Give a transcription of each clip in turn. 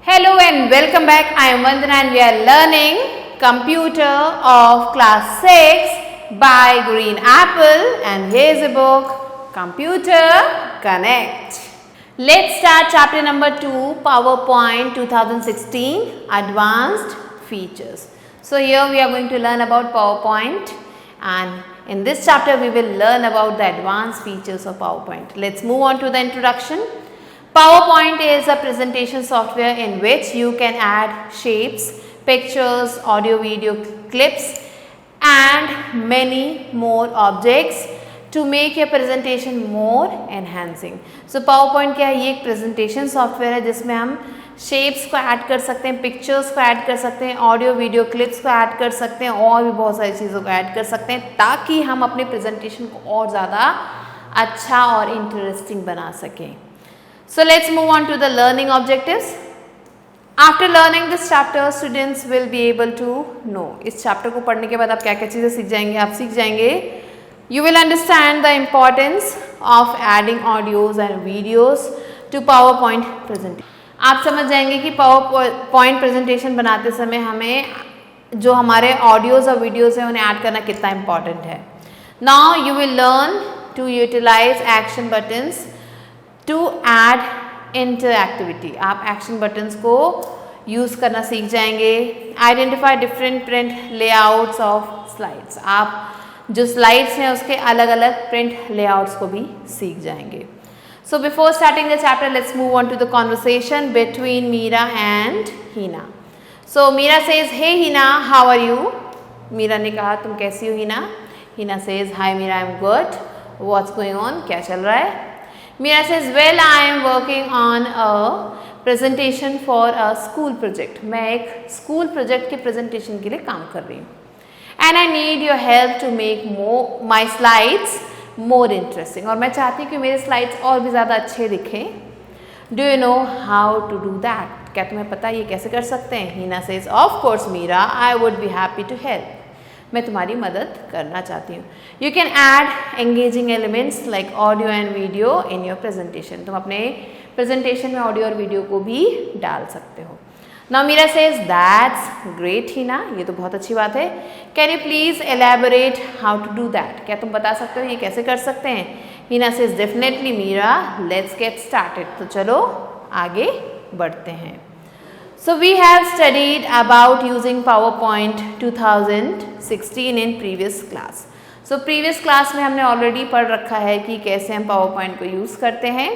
Hello and welcome back. I am Vandana and we are learning Computer of Class 6 by Green Apple, and here is a book, Computer Connect. Let's start chapter number 2, PowerPoint 2016 Advanced Features. So here we are going to learn about PowerPoint, and in this chapter we will learn about the advanced features of PowerPoint. Let's move on to the introduction. PowerPoint is a presentation software in which you can add shapes, pictures, audio, video clips and many more objects to make your presentation more enhancing. So PowerPoint क्या है? ये एक presentation software है जिसमें हम shapes को add कर सकते हैं, pictures को ऐड कर सकते हैं, audio, video clips को ऐड कर सकते हैं और भी बहुत सारी चीज़ों को ऐड कर सकते हैं ताकि हम अपने presentation को और ज़्यादा अच्छा और interesting बना सकें. So let's move on to the learning objectives. After learning this chapter, students will be able to know. इस chapter को पढ़ने के बाद आप क्या क्या चीज़ें सीख जाएंगे? आप सीख जाएंगे. You will understand the importance of adding audios and videos to PowerPoint presentation. आप समझ जाएंगे कि PowerPoint presentation बनाते समय हमें जो हमारे audios और videos हैं उन्हें add करना कितना important है. Now you will learn to utilize action buttons to add interactivity. आप action buttons को use करना सीख जाएंगे. Identify different print layouts of slides. आप जो slides हैं उसके अलग अलग print layouts को भी सीख जाएंगे. So before starting the chapter, let's move on to the conversation between Meera and Hina. So Meera says, "Hey Hina, how are you?" Meera ने कहा, तुम कैसी हो Hina? Hina says, "Hi Meera, I'm good. What's going on? क्या चल रहा है?" Meera says, "Well, I am working on a presentation for a school project. मैं एक school project के presentation के लिए काम कर रही हूँ. And I need your help to make my slides more interesting. और मैं चाहती हूँ कि मेरे slides और भी ज़्यादा अच्छे दिखें. Do you know how to do that? क्या तुम्हें पता है ये कैसे कर सकते हैं?" Hina says, "Of course, Meera. I would be happy to help. मैं तुम्हारी मदद करना चाहती हूँ. You can add engaging elements like audio and video in your presentation. तुम अपने presentation में audio और video को भी डाल सकते हो. Now Meera says, "That's great, Hina. ये तो बहुत अच्छी बात है. Can you please elaborate how to do that? क्या तुम बता सकते हो ये कैसे कर सकते हैं?" Hina says, "Definitely, Meera. Let's get started." तो चलो आगे बढ़ते हैं. So we have studied about using PowerPoint 2016 in previous class. So previous class में हमने already पढ़ रखा है कि कैसे हम PowerPoint को use करते हैं.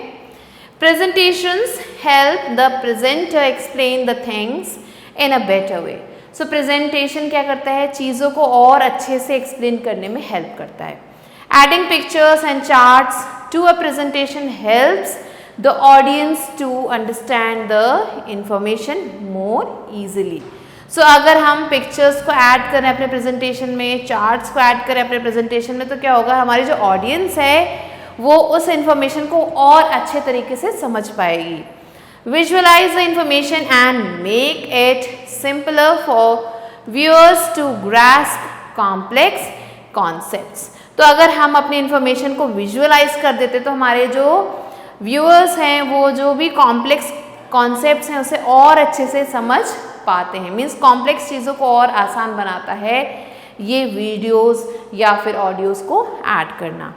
Presentations help the presenter explain the things in a better way. So presentation क्या करता है? चीज़ों को और अच्छे से explain करने में help करता है. Adding pictures and charts to a presentation helps the audience to understand the information more easily. So अगर हम pictures को add करें अपने presentation में, charts को add करें अपने presentation में, तो क्या होगा? हमारी जो audience है वो उस information को और अच्छे तरीके से समझ पाएगी. Visualize the information and make it simpler for viewers to grasp complex concepts. तो अगर हम अपनी information को visualize कर देते तो हमारे जो व्यूअर्स हैं वो जो भी कॉम्प्लेक्स कॉन्सेप्ट्स हैं उसे और अच्छे से समझ पाते हैं. मीन्स कॉम्प्लेक्स चीज़ों को और आसान बनाता है ये वीडियोस या फिर ऑडियोस को ऐड करना.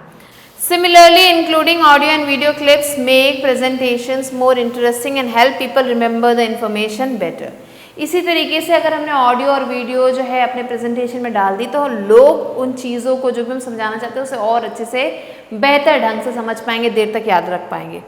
Similarly including audio and video clips make presentations more interesting and help people remember the information better. इसी तरीके से अगर हमने ऑडियो और वीडियो जो है अपने प्रेजेंटेशन में डाल दी तो लोग उन चीज़ों को जो भी हम समझाना चाहते हैं उसे और अच्छे से बेहतर ढंग से समझ पाएंगे, देर तक याद रख पाएंगे.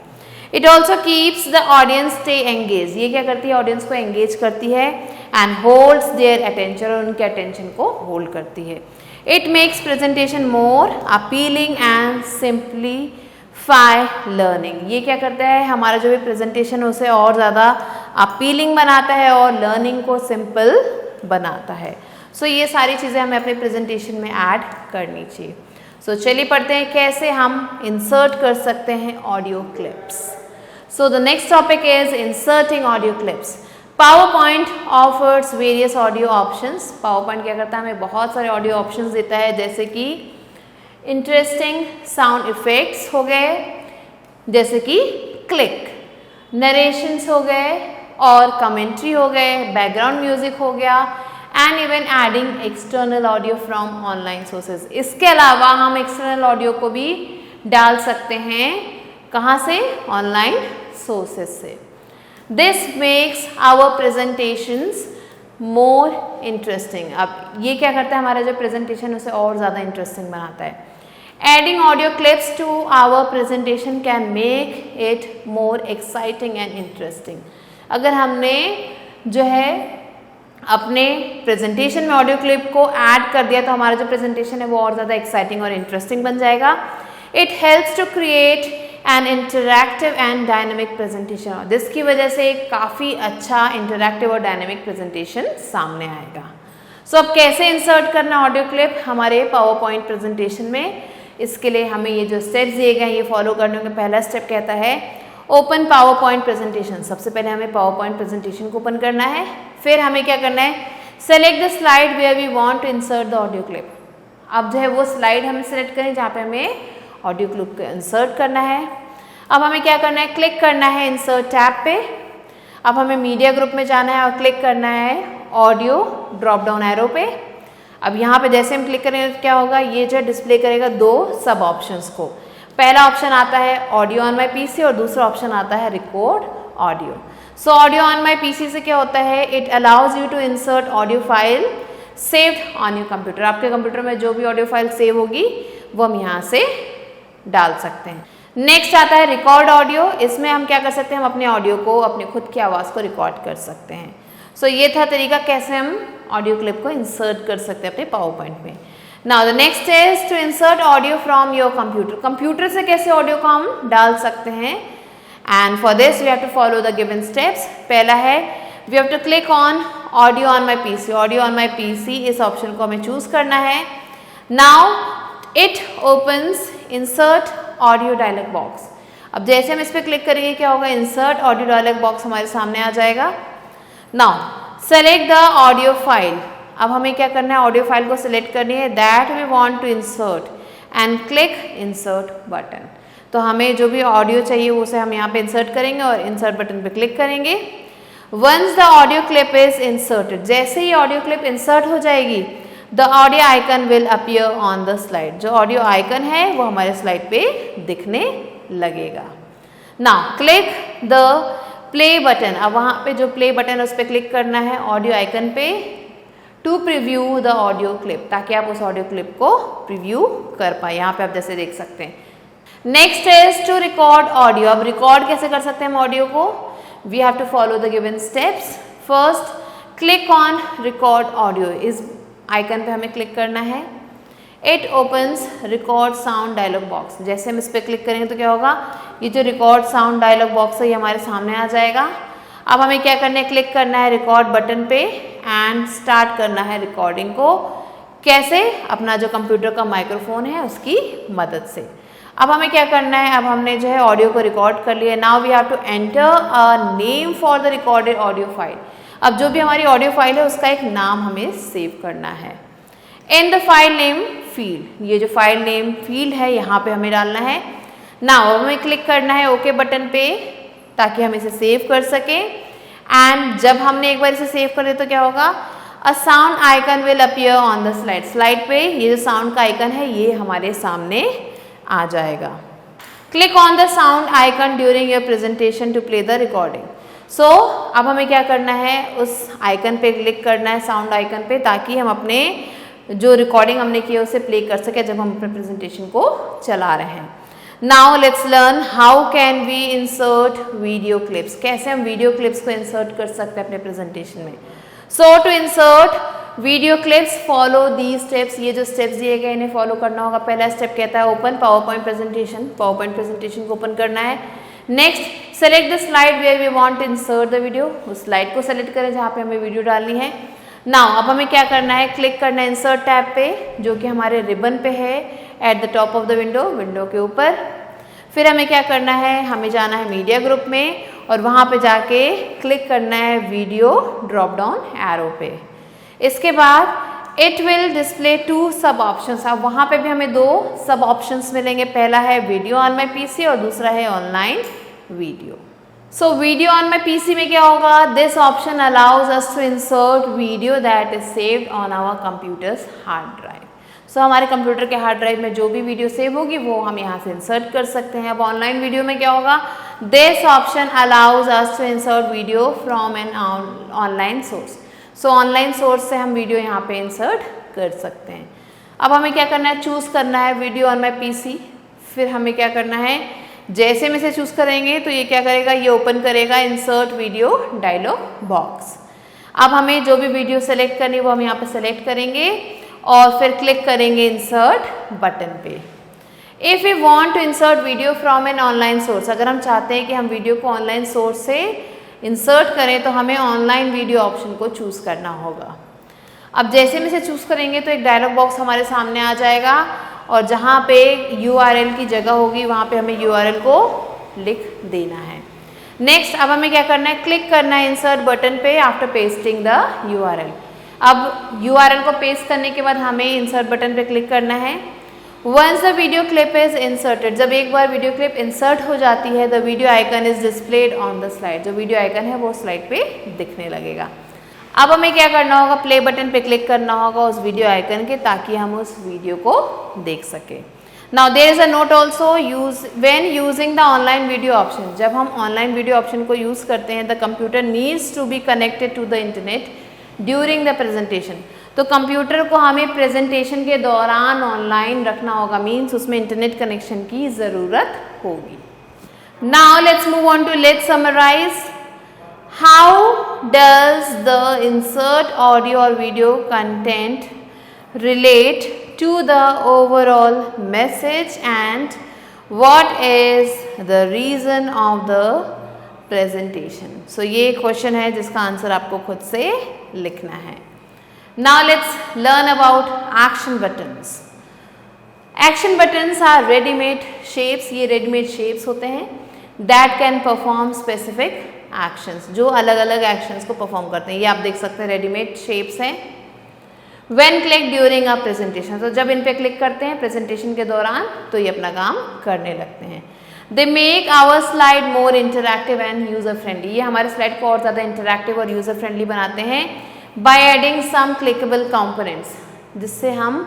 It also keeps the audience stay engage. ये क्या करती है? ऑडियंस को एंगेज करती है एंड होल्ड्स देयर अटेंशन, और उनके अटेंशन को होल्ड करती है. It makes presentation more appealing and simplify learning. ये क्या करता है? हमारा जो भी प्रेजेंटेशन है उसे और ज़्यादा अपीलिंग बनाता है और लर्निंग को सिंपल बनाता है. सो ये सारी चीज़ें हमें अपने प्रेजेंटेशन में ऐड करनी चाहिए. सो चलिए पढ़ते हैं कैसे हम इंसर्ट कर सकते हैं audio clips. So the next topic is inserting audio clips. PowerPoint offers various audio options. PowerPoint क्या करता है? हमें बहुत सारे ऑडियो ऑप्शंस देता है, जैसे कि इंटरेस्टिंग साउंड इफेक्ट्स हो गए, जैसे कि क्लिक, नरेशंस हो गए, और कमेंट्री हो गए, बैकग्राउंड म्यूजिक हो गया and even adding external audio from online sources. इसके अलावा हम एक्सटर्नल ऑडियो को भी डाल सकते हैं, कहाँ से? ऑनलाइन सोर्सेज से। This makes our presentations more interesting. अब ये क्या करता है, हमारा जो प्रेजेंटेशन उसे और ज़्यादा इंटरेस्टिंग बनाता है। Adding audio clips to our presentation can make it more exciting and interesting। अगर हमने जो है अपने प्रेजेंटेशन में ऑडियो क्लिप को ऐड कर दिया तो हमारा जो प्रेजेंटेशन है वो और ज़्यादा एक्साइटिंग और इंटरेस्टिंग बन जाएगा। It helps to create an interactive and dynamic presentation। जिसकी वजह से काफ़ी अच्छा इंटरैक्टिव और डायनेमिक प्रेजेंटेशन सामने आएगा। सो अब कैसे इंसर्ट करना ऑडियो क्लिप हमारे पावर पॉइंट प्रेजेंटेशन में, इसके लिए हमें ये जो स्टेप्स दिए गए हैं ये फॉलो करने होंगे। पहला स्टेप कहता है ओपन पावर पॉइंट प्रेजेंटेशन। सबसे पहले हमें पावर पॉइंट प्रेजेंटेशन को ओपन करना है। फिर हमें क्या करना है, select the slide where we want to insert the audio clip. अब जो है वो स्लाइड हमें सेलेक्ट करें जहाँ पे हमें ऑडियो क्लिप को इंसर्ट करना है। अब हमें क्या करना है, क्लिक करना है इंसर्ट टैब पे। अब हमें मीडिया ग्रुप में जाना है और क्लिक करना है ऑडियो ड्रॉप डाउन एरो पे। अब यहाँ पे जैसे हम क्लिक करेंगे तो क्या होगा, ये जो डिस्प्ले करेगा दो सब ऑप्शंस को। पहला ऑप्शन आता है ऑडियो ऑन माई पीसी और दूसरा ऑप्शन आता है record audio. So audio on my PC से क्या होता है, it allows you to insert audio file saved on your computer. आपके कंप्यूटर में जो भी ऑडियो फाइल सेव होगी वो हम यहाँ से डाल सकते हैं। नेक्स्ट आता है रिकॉर्ड ऑडियो। इसमें हम क्या कर सकते हैं, हम अपने ऑडियो को, अपने खुद की आवाज़ को रिकॉर्ड कर सकते हैं। सो ये था तरीका कैसे हम ऑडियो क्लिप को इंसर्ट कर सकते हैं अपने पावर पॉइंट में। Now the next is to insert audio from your computer. Computer से कैसे ऑडियो को हम डाल सकते हैं, and for this we have to follow the given steps. पहला है we have to click on audio on my PC. Audio on my PC इस ऑप्शन को हमें चूज करना है। Now it opens insert audio dialog box. अब जैसे हम इस पर क्लिक करेंगे क्या होगा, इंसर्ट ऑडियो डायलॉग बॉक्स हमारे सामने आ जाएगा। Now select the audio file. अब हमें क्या करना है, ऑडियो फाइल को सिलेक्ट करनी है that we want to insert and click insert button. तो हमें जो भी ऑडियो चाहिए उसे हम यहाँ पे इंसर्ट करेंगे और इंसर्ट बटन पे क्लिक करेंगे। Once the audio clip is inserted, जैसे ही ऑडियो क्लिप इंसर्ट हो जाएगी the audio icon will appear on the slide. जो ऑडियो आइकन है वो हमारे स्लाइड पे दिखने लगेगा। Now click the play button. अब वहाँ पे जो प्ले बटन है उस पर क्लिक करना है ऑडियो आइकन पे to preview the audio clip, ताकि आप उस ऑडियो क्लिप को प्रीव्यू कर पाए। यहाँ पे आप जैसे देख सकते हैं। Next is to record audio. अब रिकॉर्ड कैसे कर सकते हैं हम ऑडियो को, we have to follow the given steps. First click on record audio. इस आइकन पे हमें क्लिक करना है। It opens record sound dialog box. जैसे हम इस पर क्लिक करेंगे तो क्या होगा, ये जो रिकॉर्ड साउंड डायलॉग बॉक्स है ये हमारे सामने आ जाएगा। अब हमें क्या करना है, क्लिक करना है रिकॉर्ड बटन पे एंड स्टार्ट करना है रिकॉर्डिंग को। कैसे, अपना जो कंप्यूटर का माइक्रोफोन है उसकी मदद से। अब हमें क्या करना है, अब हमने जो है ऑडियो को रिकॉर्ड कर लिया। Now we have to enter a name for the recorded audio file. अब जो भी हमारी ऑडियो फाइल है उसका एक नाम हमें सेव करना है। In the file name field, ये जो फाइल नेम फील्ड है यहाँ पे हमें डालना है। नाउ हमें क्लिक करना है ओके बटन पे ताकि हम इसे सेव कर सकें। एंड जब हमने एक बार इसे सेव कर दिया तो क्या होगा, a sound icon will appear on the slide. Slide पे ये जो साउंड का आइकन है ये हमारे सामने आ जाएगा। Click on the sound icon during your presentation to play the recording. So अब हमें क्या करना है, उस आइकन पे क्लिक करना है, साउंड आइकन पे, ताकि हम अपने जो रिकॉर्डिंग हमने की है उसे प्ले कर सके जब हम अपने प्रेजेंटेशन को चला रहे हैं। Now let's learn how can we insert video clips. कैसे हम वीडियो क्लिप्स को इंसर्ट कर सकते हैं अपने प्रेजेंटेशन में। So to insert video clips follow the steps. ये जो स्टेप्स दिए गए इन्हें फॉलो करना होगा। पहला स्टेप कहता है open power point presentation. Power point presentation को ओपन करना है। Next select the slide where we want to insert the video. उस स्लाइड को सेलेक्ट करें जहाँ पे हमें वीडियो डालनी है। नाउ अब हमें क्या करना है, क्लिक करना है इंसर्ट टैब पे जो कि हमारे रिबन पे है at the top of the window, window के ऊपर। फिर हमें क्या करना है, हमें जाना है मीडिया ग्रुप में और वहाँ पे जाके क्लिक करना है वीडियो ड्रॉप डाउन एरो पे। इसके बाद इट विल डिस्प्ले टू सब ऑप्शंस। अब वहाँ पे भी हमें दो सब ऑप्शंस मिलेंगे। पहला है वीडियो ऑन माई पीसी और दूसरा है online video. So video on my PC में क्या होगा, this option allows us to insert video that is saved on our computers hard drive. So हमारे कंप्यूटर के हार्ड ड्राइव में जो भी वीडियो सेव होगी वो हम यहाँ से इंसर्ट कर सकते हैं। अब ऑनलाइन वीडियो में क्या होगा, this option allows us to insert video from an online source. So online source से हम वीडियो यहाँ पे इंसर्ट कर सकते हैं। अब हमें क्या करना है, चूज़ करना है वीडियो ऑन माई पीसी। फिर हमें क्या करना है, जैसे में से चूज़ करेंगे तो ये क्या करेगा, ये ओपन करेगा इंसर्ट वीडियो डायलॉग बॉक्स। अब हमें जो भी वीडियो सेलेक्ट करनी है वो हम यहाँ पे सेलेक्ट करेंगे और फिर क्लिक करेंगे इंसर्ट बटन पे। If we want to insert video from an online source, अगर हम चाहते हैं कि हम वीडियो को ऑनलाइन सोर्स से इंसर्ट करें तो हमें ऑनलाइन वीडियो ऑप्शन को चूज़ करना होगा। अब जैसे में से चूज़ करेंगे तो एक डायलॉग बॉक्स हमारे सामने आ जाएगा और जहाँ पे URL की जगह होगी वहाँ पे हमें URL को लिख देना है। नेक्स्ट अब हमें क्या करना है, क्लिक करना है इंसर्ट बटन पे आफ्टर पेस्टिंग द URL। अब URL को पेस्ट करने के बाद हमें इंसर्ट बटन पे क्लिक करना है। Once the video clip is inserted, जब एक बार वीडियो क्लिप इंसर्ट हो जाती है the video icon is displayed on the slide, जो वीडियो आइकन है वो स्लाइड पे दिखने लगेगा। अब हमें क्या करना होगा, प्ले बटन पे क्लिक करना होगा उस वीडियो आइकन के, ताकि हम उस वीडियो को देख सकें। Now there is a note also, use when using the online video option, जब हम ऑनलाइन वीडियो ऑप्शन को यूज़ करते हैं the computer needs to be connected to the internet during the presentation. तो कंप्यूटर को हमें प्रेजेंटेशन के दौरान ऑनलाइन रखना होगा, मीन्स उसमें इंटरनेट कनेक्शन की ज़रूरत होगी। Now let's move on to let's summarize. How does the insert audio or video content relate to the overall message and what is the reason of the presentation? So ये question है जिसका answer आपको खुद से लिखना है। Now let's learn about action buttons. Action buttons are ready-made shapes, ये ready-made shapes होते हैं that can perform specific actions, जो अलग अलग एक्शंस को परफॉर्म करते हैं। ये आप देख सकते हैं रेडीमेड शेप्स हैं। When click during a presentation, तो जब इन पे क्लिक करते हैं प्रेजेंटेशन के दौरान तो ये अपना काम करने लगते हैं। They make our slide more interactive and user friendly, ये हमारे स्लाइड को और ज़्यादा इंटरैक्टिव और यूजर फ्रेंडली बनाते हैं। By adding some clickable components, जिससे हम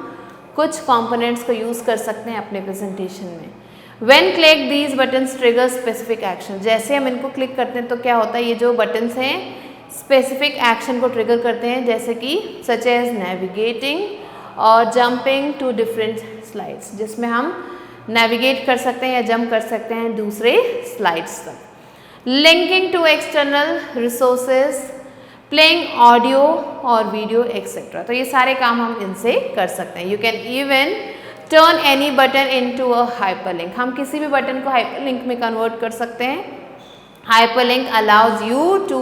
कुछ कंपोनेंट्स को यूज़ कर सकते हैं अपने प्रेजेंटेशन में। When click these buttons trigger specific action, जैसे हम इनको क्लिक करते हैं तो क्या होता है, ये जो बटन्स हैं स्पेसिफिक एक्शन को ट्रिगर करते हैं, जैसे कि सच एज नेविगेटिंग और जंपिंग टू डिफरेंट स्लाइड्स, जिसमें हम नेविगेट कर सकते हैं या जंप कर सकते हैं दूसरे स्लाइड्स तक। Linking to external resources, playing audio और वीडियो एक्सेट्रा, तो ये सारे काम हम इनसे कर सकते हैं। You can even turn any button into a hyperlink, हम किसी भी बटन को हाइपरलिंक में कन्वर्ट कर सकते हैं। Hyperlink allows you to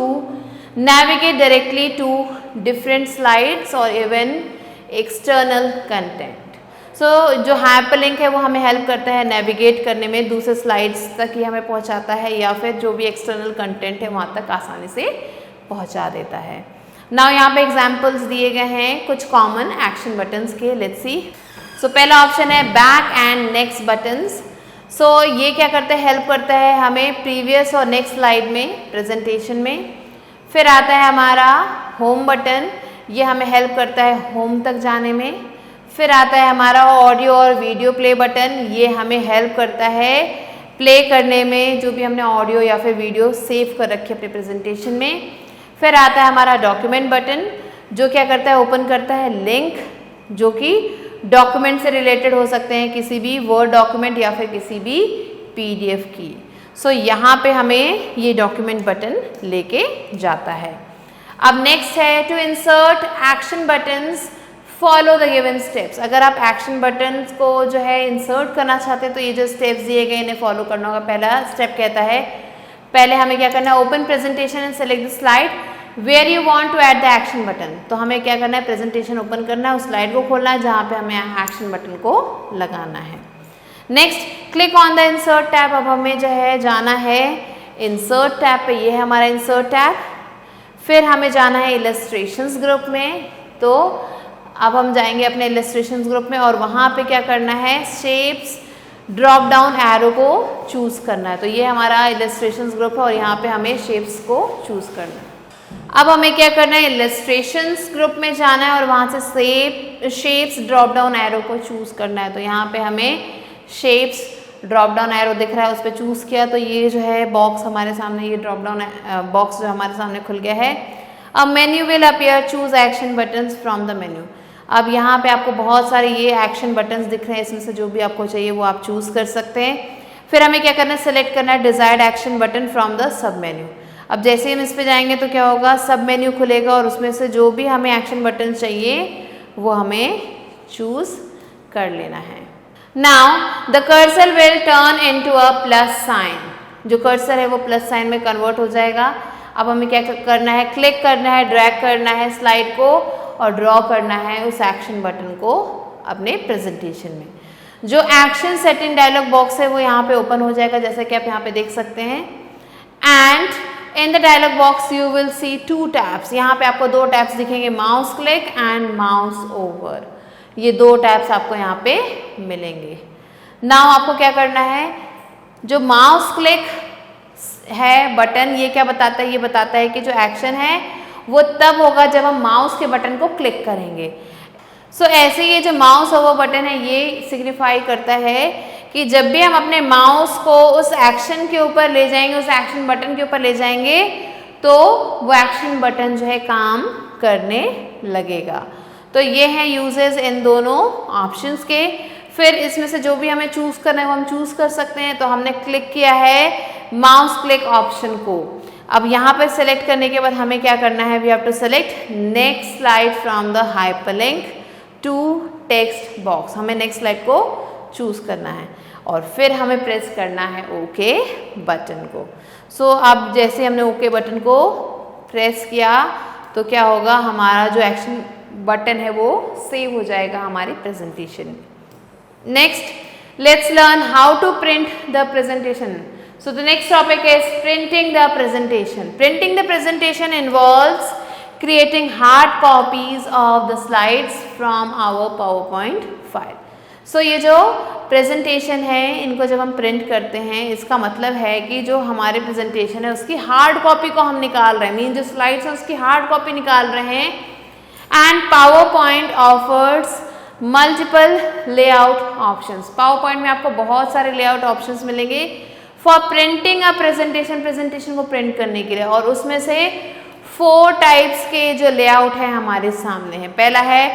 navigate directly to different slides और इवन एक्सटर्नल कंटेंट। सो जो हाइपरलिंक है वो हमें हेल्प करता है नेविगेट करने में, दूसरे स्लाइड्स तक ही हमें पहुंचाता है या फिर जो भी एक्सटर्नल कंटेंट है वहाँ तक आसानी से पहुँचा देता है। नाउ यहाँ पे एग्जाम्पल्स दिए गए हैं कुछ कॉमन एक्शन बटन्स के, लेट्स सी। सो पहला ऑप्शन है बैक एंड नेक्स्ट बटन्स। सो ये क्या करता है, हेल्प करता है हमें प्रीवियस और नेक्स्ट स्लाइड में प्रेजेंटेशन में। फिर आता है हमारा होम बटन, ये हमें हेल्प करता है होम तक जाने में। फिर आता है हमारा ऑडियो और वीडियो प्ले बटन, ये हमें हेल्प करता है प्ले करने में जो भी हमने ऑडियो या फिर वीडियो सेव कर रखी है अपने प्रेजेंटेशन में। फिर आता है हमारा डॉक्यूमेंट बटन, जो क्या करता है, ओपन करता है लिंक जो कि डॉक्यूमेंट से रिलेटेड हो सकते हैं, किसी भी वर्ड डॉक्यूमेंट या फिर किसी भी PDF की। सो यहाँ पे हमें ये डॉक्यूमेंट बटन लेके जाता है। अब नेक्स्ट है to insert action buttons follow the given steps. अगर आप एक्शन बटन्स को जो है इंसर्ट करना चाहते हैं तो ये जो स्टेप्स दिए गए इन्हें फॉलो करना होगा। पहला स्टेप कहता है पहले हमें क्या करना है, open presentation and select the slide where you want to add the action button. तो हमें क्या करना है, प्रेजेंटेशन ओपन करना है, उस स्लाइड को खोलना है जहाँ पे हमें एक्शन बटन को लगाना है। Next click on the insert tab. अब हमें जो है जाना है इंसर्ट टैब पे, ये है हमारा इंसर्ट टैब। फिर हमें जाना है इलस्ट्रेशंस ग्रुप में, तो अब हम जाएंगे अपने इलस्ट्रेशंस ग्रुप में और वहाँ पे क्या करना है, शेप्स ड्रॉप डाउन एरो को चूज करना है। तो ये हमारा इलस्ट्रेशंस ग्रुप है और यहाँ पे हमें शेप्स को चूज करना है। अब हमें क्या करना है, इलस्ट्रेशंस ग्रुप में जाना है और वहाँ से शेप्स ड्रॉप डाउन एरो को चूज करना है। तो यहाँ पे हमें शेप्स ड्रॉप डाउन एरो दिख रहा है, उस पर चूज किया तो ये जो है बॉक्स हमारे सामने, ये ड्रॉप डाउन बॉक्स जो हमारे सामने खुल गया है। अब menu will appear, choose action buttons from the menu. अब यहाँ पे आपको बहुत सारे ये एक्शन बटन्स दिख रहे हैं, इसमें से जो भी आपको चाहिए वो आप चूज कर सकते हैं। फिर हमें क्या करना है, सेलेक्ट करना है desired action button from the sub menu. अब जैसे ही हम इस पे जाएंगे तो क्या होगा, सब मेन्यू खुलेगा और उसमें से जो भी हमें एक्शन बटन चाहिए वो हमें चूज कर लेना है। Now the cursor will turn into a plus sign. जो कर्सर है वो प्लस साइन में कन्वर्ट हो जाएगा। अब हमें क्या करना है, क्लिक करना है, ड्रैग करना है स्लाइड को और ड्रॉ करना है उस एक्शन बटन को अपने प्रेजेंटेशन में। जो एक्शन सेट इन डायलॉग बॉक्स है वो यहाँ पे ओपन हो जाएगा, जैसे कि आप यहाँ पे देख सकते हैं। And in the dialog box you will see 2 tabs. यहाँ पे आपको 2 टैब्स दिखेंगे, mouse click and mouse over. ये 2 टैब्स आपको यहाँ पे मिलेंगे। नाउ आपको क्या करना है, जो माउस क्लिक है बटन, ये क्या बताता है, ये बताता है कि जो एक्शन है वो तब होगा जब हम माउस के बटन को क्लिक करेंगे। सो ऐसे ये जो माउस ओवर बटन है ये सिग्निफाई करता है कि जब भी हम अपने माउस को उस एक्शन के ऊपर ले जाएंगे, उस एक्शन बटन के ऊपर ले जाएंगे तो वो एक्शन बटन जो है काम करने लगेगा। तो ये हैं यूजेस इन दोनों ऑप्शंस के। फिर इसमें से जो भी हमें चूज करना है वो हम चूज कर सकते हैं। तो हमने क्लिक किया है माउस क्लिक ऑप्शन को। अब यहाँ पर सेलेक्ट करने के बाद हमें क्या करना है, we have to select next slide from the hyperlink to text box. हमें नेक्स्ट स्लाइड को चूज करना है और फिर हमें प्रेस करना है ओके बटन को। सो अब जैसे हमने ओके बटन को प्रेस किया तो क्या होगा, हमारा जो एक्शन बटन है वो सेव हो जाएगा हमारी प्रेजेंटेशन में। Next let's learn how to print the presentation. So the next topic is printing the presentation. Printing the presentation involves creating hard copies of the slides from our PowerPoint file. So ये जो presentation है इनको जब हम print करते हैं इसका मतलब है कि जो हमारे presentation है उसकी hard copy को हम निकाल रहे हैं, मीन जो slides हैं उसकी hard copy निकाल रहे हैं। And PowerPoint offers multiple layout options. PowerPoint में आपको बहुत सारे layout options मिलेंगे फॉर प्रिंटिंग अ प्रेजेंटेशन को प्रिंट करने के लिए। और उसमें से 4 टाइप्स के जो लेआउट है हमारे सामने है। पहला है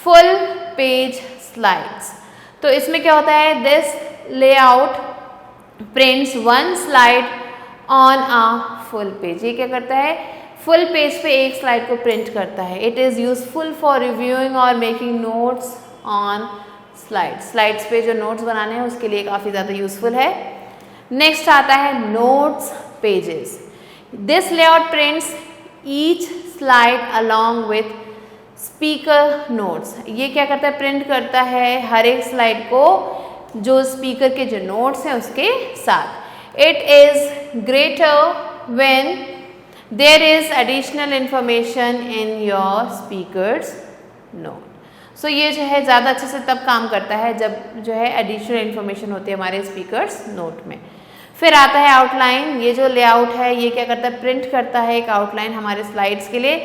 फुल पेज स्लाइड्स। तो इसमें क्या होता है, this layout prints 1 slide on a full page. ये क्या करता है, फुल पेज पे एक स्लाइड को प्रिंट करता है। It is useful for reviewing और मेकिंग नोट्स ऑन स्लाइड्स पे जो नोट्स बनाने हैं उसके लिए काफ़ी ज़्यादा यूजफुल है। नेक्स्ट आता है notes pages. This layout prints each slide along with speaker notes. ये क्या करता है, प्रिंट करता है हर एक स्लाइड को जो स्पीकर के जो नोट्स हैं उसके साथ। It is greater when there is additional information in your speaker's note. So ये जो है ज़्यादा अच्छे से तब काम करता है जब जो है एडिशनल इन्फॉर्मेशन होती है हमारे स्पीकर्स नोट में। फिर आता है आउटलाइन। ये जो लेआउट है ये क्या करता है, प्रिंट करता है एक आउटलाइन हमारे स्लाइड्स के लिए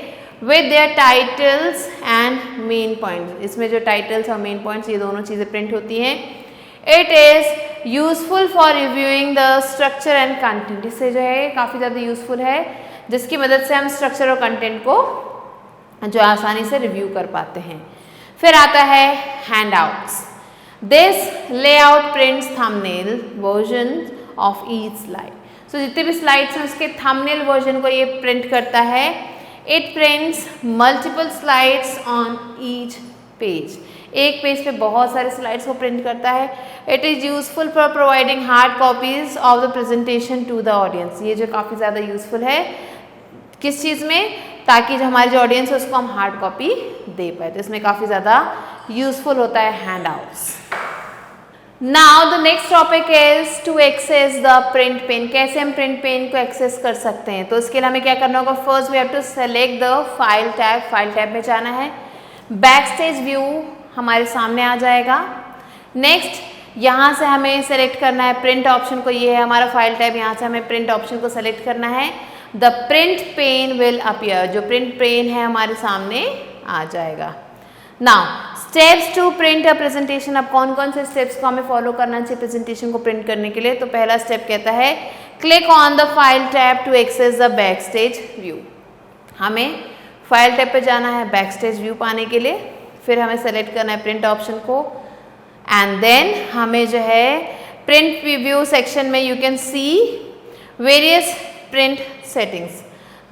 with their titles and main points. इसमें जो टाइटल्स और मेन पॉइंट्स ये दोनों चीज़ें प्रिंट होती हैं। It is useful for reviewing the structure and content. इससे जो है काफ़ी ज़्यादा यूजफुल है जिसकी मदद से हम स्ट्रक्चर और कंटेंट को जो आसानी से रिव्यू कर पाते हैं। फिर आता है handouts. This layout prints thumbnail version of each slide. So जितने भी स्लाइड्स हैं उसके थंबनेल वर्जन को ये प्रिंट करता है। It prints multiple slides on each page. एक पेज पे बहुत सारे स्लाइड्स को प्रिंट करता है। It is useful for providing hard copies of the presentation to the audience. ये जो काफ़ी ज़्यादा यूजफुल है किस चीज़ में, ताकि जो हमारे जो ऑडियंस है उसको हम हार्ड कॉपी दे पाए। तो इसमें काफ़ी ज़्यादा यूजफुल होता है handouts. Now the next topic is to access the print pane. कैसे हम प्रिंट पेन को एक्सेस कर सकते हैं, तो इसके लिए हमें क्या करना होगा, first we have to select the file tab. File tab में जाना है, बैक स्टेज व्यू हमारे सामने आ जाएगा। नेक्स्ट यहाँ से हमें सेलेक्ट करना है प्रिंट ऑप्शन को, ये है हमारा फाइल टाइप, यहाँ से हमें प्रिंट ऑप्शन को सेलेक्ट करना है। The print pane will appear, जो प्रिंट पेन है हमारे सामने आ जाएगा। Now steps to print a presentation, अब कौन कौन से स्टेप्स को हमें फॉलो करना चाहिए प्रेजेंटेशन को प्रिंट करने के लिए। तो पहला स्टेप कहता है click on the file tab to access the back stage view, हमें फाइल टैब पे जाना है बैक स्टेज व्यू पाने के लिए, फिर हमें सेलेक्ट करना है प्रिंट ऑप्शन को एंड देन हमें जो है प्रिंट प्रीव्यू सेक्शन में you can see various print settings.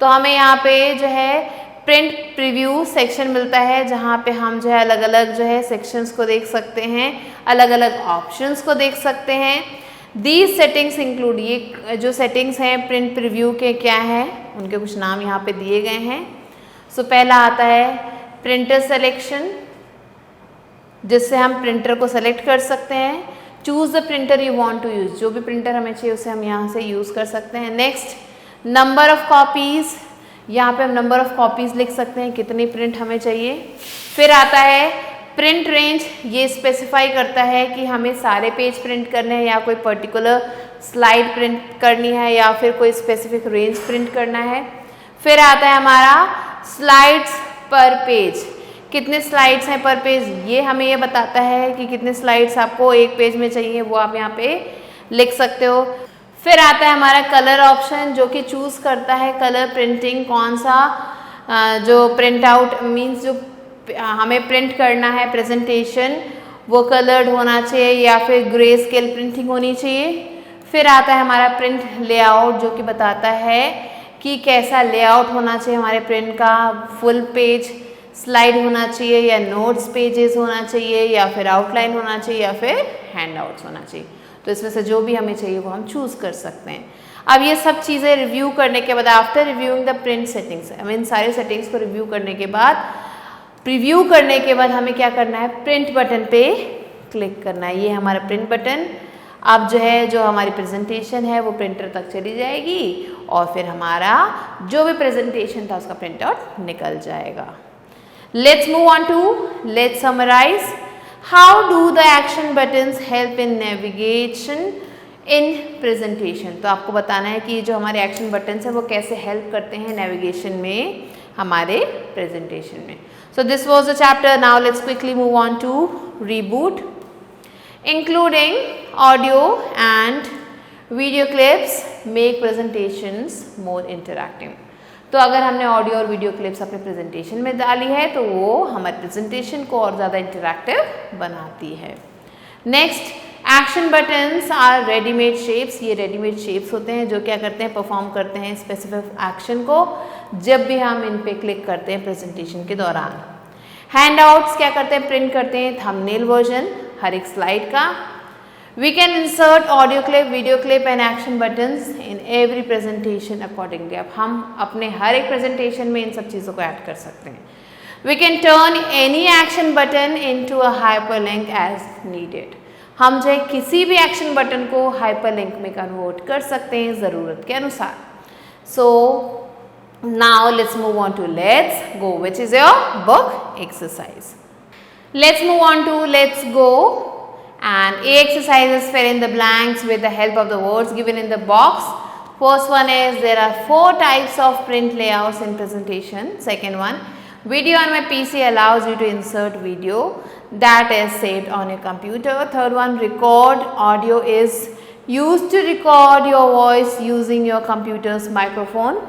तो हमें यहाँ पे जो है प्रिंट प्रीव्यू सेक्शन मिलता है जहाँ पे हम जो है अलग अलग जो है सेक्शंस को देख सकते हैं, अलग अलग ऑप्शंस को देख सकते हैं। दीज सेटिंग्स इंक्लूड, ये जो सेटिंग्स हैं प्रिंट प्रीव्यू के क्या हैं उनके कुछ नाम यहाँ पे दिए गए हैं। सो पहला आता है प्रिंटर सेलेक्शन, जिससे हम प्रिंटर को सेलेक्ट कर सकते हैं। Choose the printer you want to use, जो भी प्रिंटर हमें चाहिए उसे हम यहाँ से यूज़ कर सकते हैं। नेक्स्ट नंबर ऑफ कॉपीज़, यहाँ पे हम नंबर ऑफ कॉपीज़ लिख सकते हैं कितनी प्रिंट हमें चाहिए। फिर आता है प्रिंट रेंज, ये स्पेसिफाई करता है कि हमें सारे पेज प्रिंट करने हैं या कोई पर्टिकुलर स्लाइड प्रिंट करनी है या फिर कोई स्पेसिफिक रेंज प्रिंट करना है। फिर आता है हमारा स्लाइड्स पर पेज, कितने स्लाइड्स हैं पर पेज, ये हमें ये बताता है कि कितने स्लाइड्स आपको एक पेज में चाहिए, वो आप यहाँ पे लिख सकते हो। फिर आता है हमारा कलर ऑप्शन, जो कि चूज़ करता है कलर प्रिंटिंग, कौन सा जो प्रिंट आउट मीन्स जो हमें प्रिंट करना है प्रेजेंटेशन वो कलर्ड होना चाहिए या फिर ग्रे स्केल प्रिंटिंग होनी चाहिए। फिर आता है हमारा प्रिंट लेआउट, जो कि बताता है कि कैसा लेआउट होना चाहिए हमारे प्रिंट का, फुल पेज स्लाइड होना चाहिए या नोट्स पेजेस होना चाहिए या फिर आउटलाइन होना चाहिए या फिर हैंड आउट्स होना चाहिए। तो इसमें से जो भी हमें चाहिए वो हम चूज़ कर सकते हैं। अब ये सब चीज़ें रिव्यू करने के बाद, after reviewing the print settings, हमें इन सारे सेटिंग्स को रिव्यू करने के बाद, प्रीव्यू करने के बाद हमें क्या करना है, प्रिंट बटन पे क्लिक करना है। ये हमारा प्रिंट बटन, अब जो है जो हमारी प्रेजेंटेशन है वो प्रिंटर तक चली जाएगी और फिर हमारा जो भी प्रेजेंटेशन था उसका प्रिंट आउट निकल जाएगा। Let's move on to, let's summarize. How do the action buttons help in navigation in presentation? तो आपको बताना है कि जो हमारे एक्शन बटन्स हैं वो कैसे हेल्प करते हैं नेविगेशन में हमारे प्रेजेंटेशन में। So this was the chapter. Now let's quickly move on to reboot, including audio and video clips make presentations more interactive. तो अगर हमने ऑडियो और वीडियो क्लिप्स अपने प्रेजेंटेशन में डाली है तो वो हमारे प्रेजेंटेशन को और ज़्यादा इंटरैक्टिव बनाती है। Next, action buttons are readymade shapes, ये रेडीमेड शेप्स होते हैं जो क्या करते हैं, परफॉर्म करते हैं स्पेसिफिक एक्शन को जब भी हम इन पे क्लिक करते हैं प्रेजेंटेशन के दौरान। हैंड आउट्स क्या करते हैं, प्रिंट करते हैं थंबनेल वर्जन हर एक स्लाइड का। We can insert audio clip, video clip and action buttons in every presentation accordingly. अब हम अपने हर एक प्रेजेंटेशन में इन सब चीज़ों को ऐड कर सकते हैं। We can turn any action button into a hyperlink as needed. हम जो है किसी भी एक्शन बटन को हाइपरलिंक में कन्वर्ट कर सकते हैं ज़रूरत के अनुसार। So now let's move on to let's go, which is your book exercise. Let's move on to let's go. And A exercises fill in the blanks with the help of the words given in the box. First one is there are 4 types of print layouts in presentation. Second one, video on my PC allows you to insert video that is saved on your computer. Third one, record audio is used to record your voice using your computer's microphone.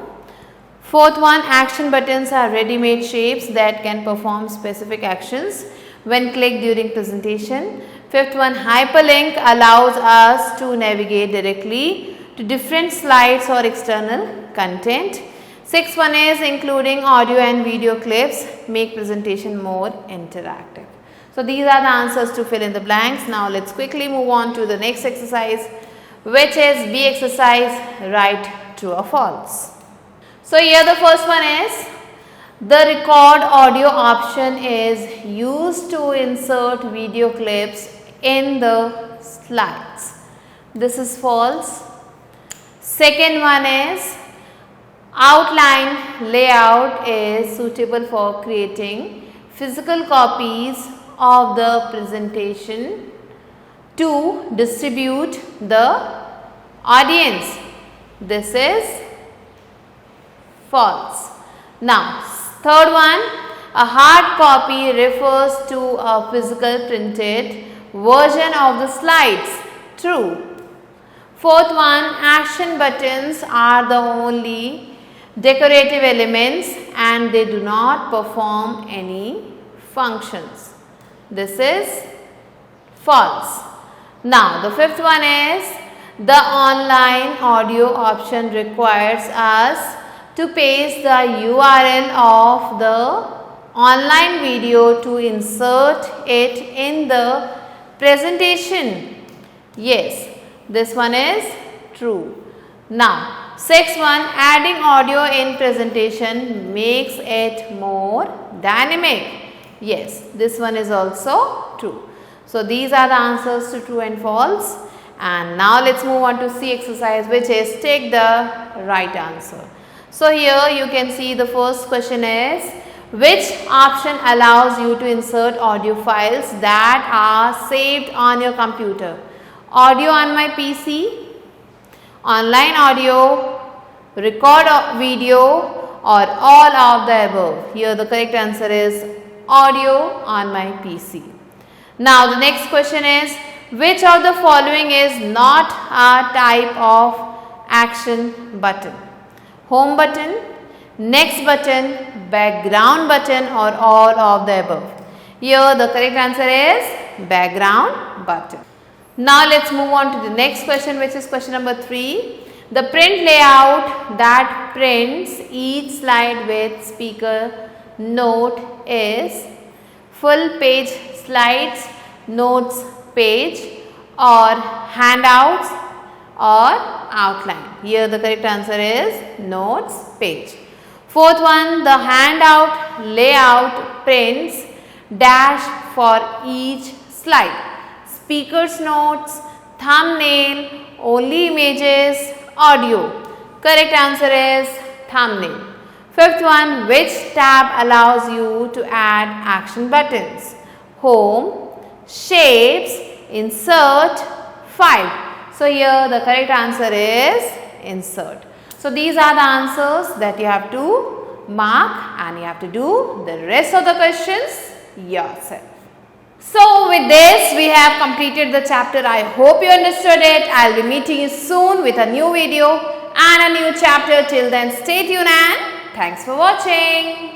Fourth one, action buttons are ready-made shapes that can perform specific actions when clicked during presentation. Fifth one, hyperlink allows us to navigate directly to different slides or external content. Sixth one is including audio and video clips make presentation more interactive. So these are the answers to fill in the blanks. Now let's quickly move on to the next exercise, which is B exercise, write true or false. So here the first one is, the record audio option is used to insert video clips in the slides. This is false. Second one is, outline layout is suitable for creating physical copies of the presentation. to distribute the audience. This is false. Now, third one, a hard copy refers to a physical printed version of the slides. True. Fourth one, action buttons are the only decorative elements and they do not perform any functions. This is false. Now, the fifth one is the online audio option requires us to paste the URL of the online video to insert it in the presentation. Yes, this one is true. Now, sixth one, adding audio in presentation makes it more dynamic. Yes, this one is also true. So, these are the answers to true and false. And now, let's move on to C exercise, which is take the right answer. So, here you can see the first question is, which option allows you to insert audio files that are saved on your computer? Audio on my PC, online audio, record video, or all of the above? Here the correct answer is audio on my PC. Now the next question is, which of the following is not a type of action button? Home button, next button, background button, or all of the above? Here the correct answer is background button. Now let's move on to the next question, which is question number 3. The print layout that prints each slide with speaker note is full page slides, notes page, or handouts or outline. Here the correct answer is notes page. Fourth one, the handout layout prints dash for each slide. Speaker's notes, thumbnail, only images, audio. Correct answer is thumbnail. Fifth one, which tab allows you to add action buttons? Home, shapes, insert, file. So here the correct answer is insert. So these are the answers that you have to mark and you have to do the rest of the questions yourself. So with this we have completed the chapter. I hope you understood it. I will be meeting you soon with a new video and a new chapter. Till then, stay tuned and thanks for watching.